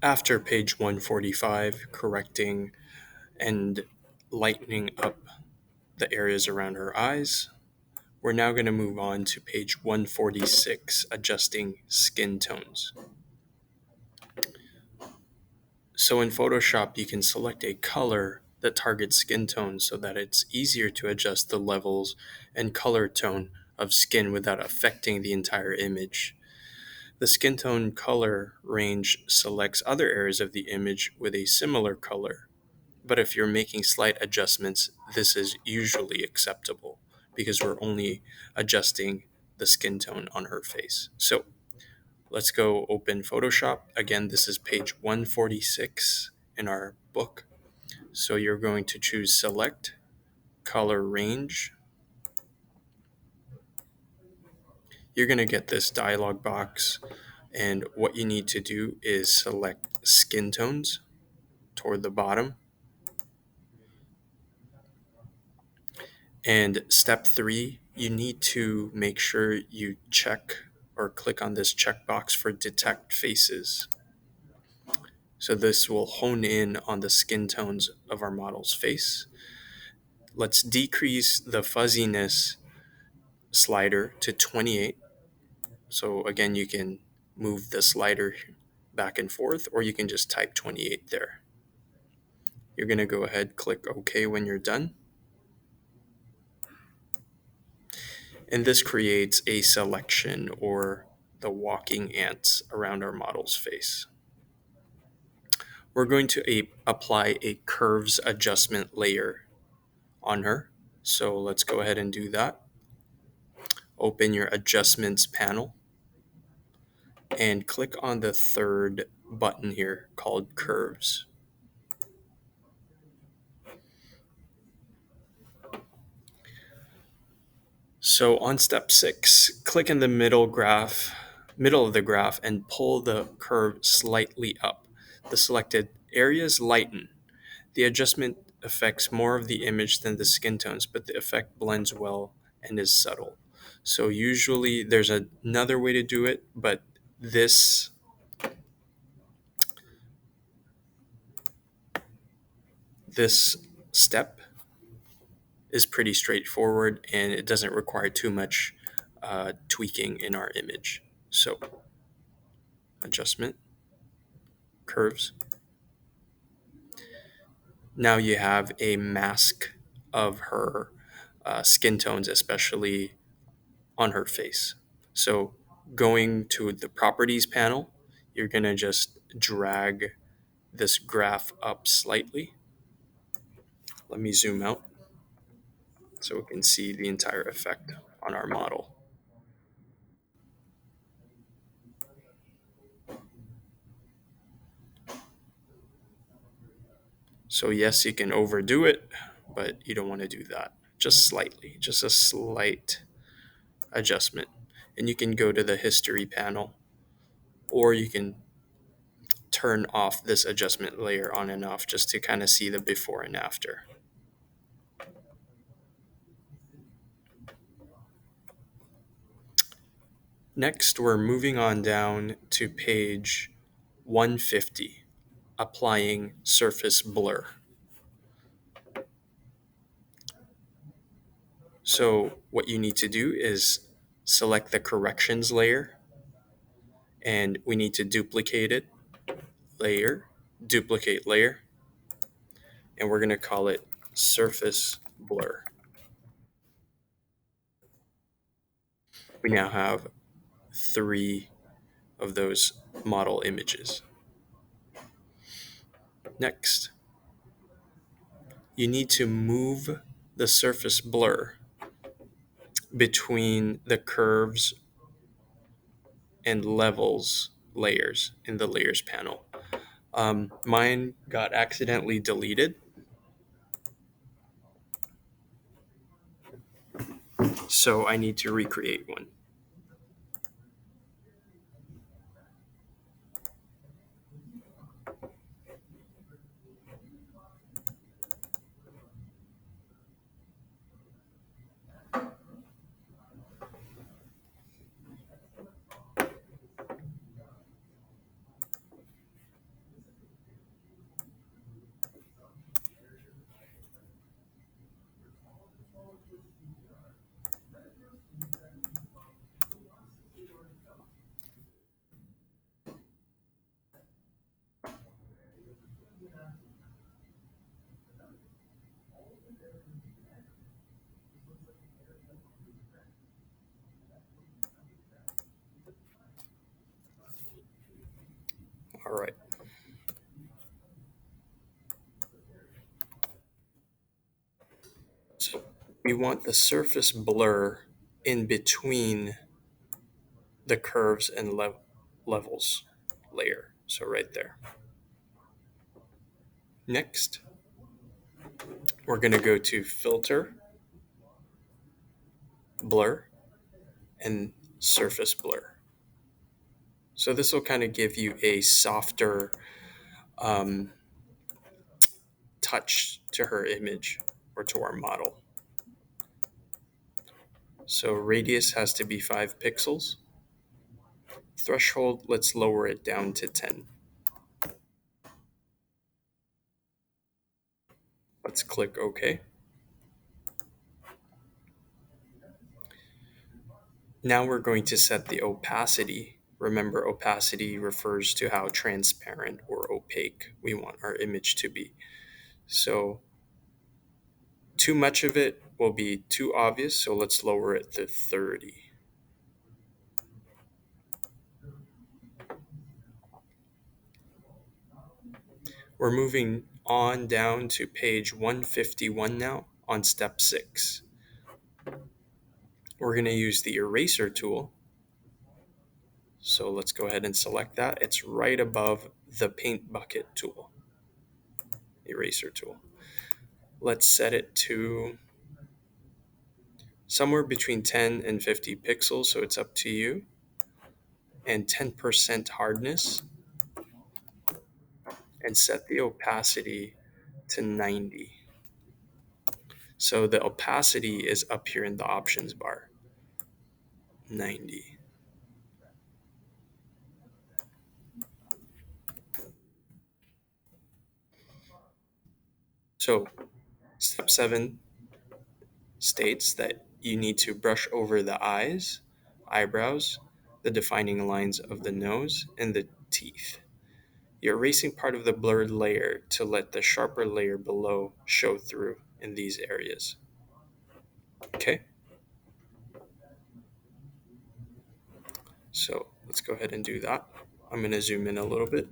After page 145, correcting and lightening up the areas around her eyes, we're now going to move on to page 146, adjusting skin tones. So in Photoshop, you can select a color that targets skin tones so that it's easier to adjust the levels and color tone of skin without affecting the entire image. The skin tone color range selects other areas of the image with a similar color. But if you're making slight adjustments, this is usually acceptable because we're only adjusting the skin tone on her face. So let's go open Photoshop. Again, this is page 146 in our book. So you're going to choose Select, Color Range. You're going to get this dialog box, and what you need to do is select Skin Tones toward the bottom. And step 3, you need to make sure you check or click on this checkbox for Detect Faces. So this will hone in on the skin tones of our model's face. Let's decrease the fuzziness slider to 28. So again, you can move the slider back and forth, or you can just type 28 there. You're going to go ahead, click OK when you're done. And this creates a selection or the walking ants around our model's face. We're going to apply a curves adjustment layer on her. So let's go ahead and do that. Open your adjustments panel and click on the third button here called curves. So on step 6, click in the middle of the graph and pull the curve slightly up. The selected areas lighten. The adjustment affects more of the image than the skin tones, but the effect blends well and is subtle. So usually there's another way to do it, but this step is pretty straightforward and it doesn't require too much tweaking in our image. So adjustment, curves. Now you have a mask of her skin tones, especially on her face. So going to the properties panel, you're going to just drag this graph up slightly. Let me zoom out so we can see the entire effect on our model. So yes, you can overdo it, but you don't want to do that. Just slightly, just a slight adjustment. And you can go to the history panel, or you can turn off this adjustment layer on and off just to kind of see the before and after. Next, we're moving on down to page 150, applying surface blur. So what you need to do is select the corrections layer, and we need to duplicate it, layer, duplicate layer, and we're going to call it surface blur. We now have 3 of those model images. Next, you need to move the surface blur between the curves and levels layers in the layers panel. Mine got accidentally deleted, so I need to recreate one. right. So we want the surface blur in between the curves and levels layer. So right there. Next, we're going to go to filter, blur, and surface blur. So this will kind of give you a softer um, touch to her image or to our model. So radius has to be 5 pixels. Threshold, let's lower it down to 10. Let's click OK. Now we're going to set the opacity. Remember, opacity refers to how transparent or opaque we want our image to be. So too much of it will be too obvious, so let's lower it to 30. We're moving on down to page 151 now on step 6. We're going to use the eraser tool. So let's go ahead and select that. It's right above the paint bucket tool, eraser tool. Let's set it to somewhere between 10 and 50 pixels, so it's up to you. And 10% hardness. And set the opacity to 90. So the opacity is up here in the options bar. 90. So step 7 states that you need to brush over the eyes, eyebrows, the defining lines of the nose, and the teeth. You're erasing part of the blurred layer to let the sharper layer below show through in these areas. Okay? So let's go ahead and do that. I'm going to zoom in a little bit.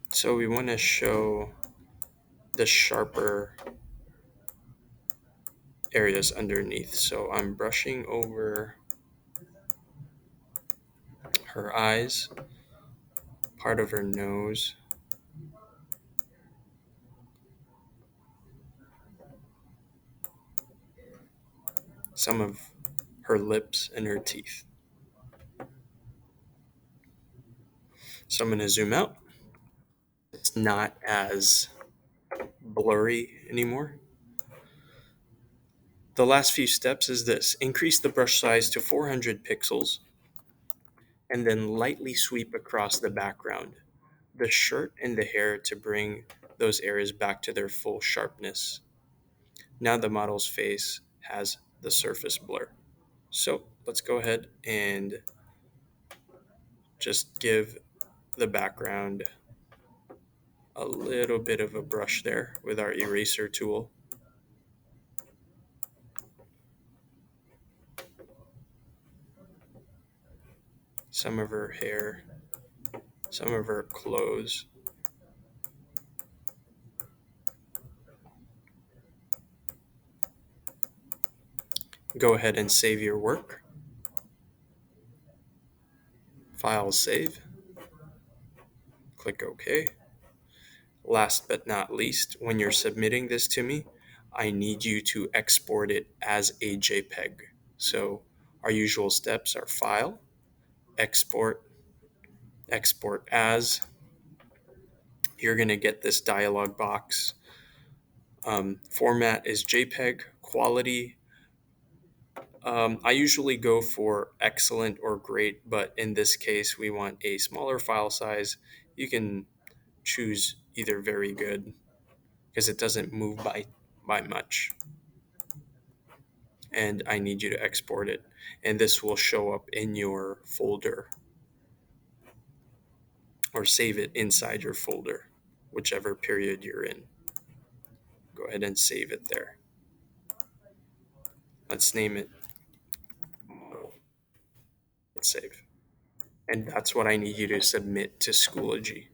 So we want to show the sharper areas underneath. So I'm brushing over her eyes, part of her nose, some of her lips, and her teeth. So I'm going to zoom out. It's not as blurry anymore. The last few steps is this: increase the brush size to 400 pixels and then lightly sweep across the background, the shirt and the hair to bring those areas back to their full sharpness. Now the model's face has the surface blur. So let's go ahead and just give the background a little bit of a brush there with our eraser tool. Some of her hair, some of her clothes. Go ahead and save your work. File save. Click OK. Last but not least, when you're submitting this to me, I need you to export it as a JPEG. So our usual steps are File, Export, Export As. You're going to get this dialog box. Format is JPEG, quality. I usually go for excellent or great, but in this case, we want a smaller file size. You can choose either very good because it doesn't move by much. And I need you to export it. And this will show up in your folder or save it inside your folder, whichever period you're in. Go ahead and save it there. Let's name it model. Let's save. And that's what I need you to submit to Schoology.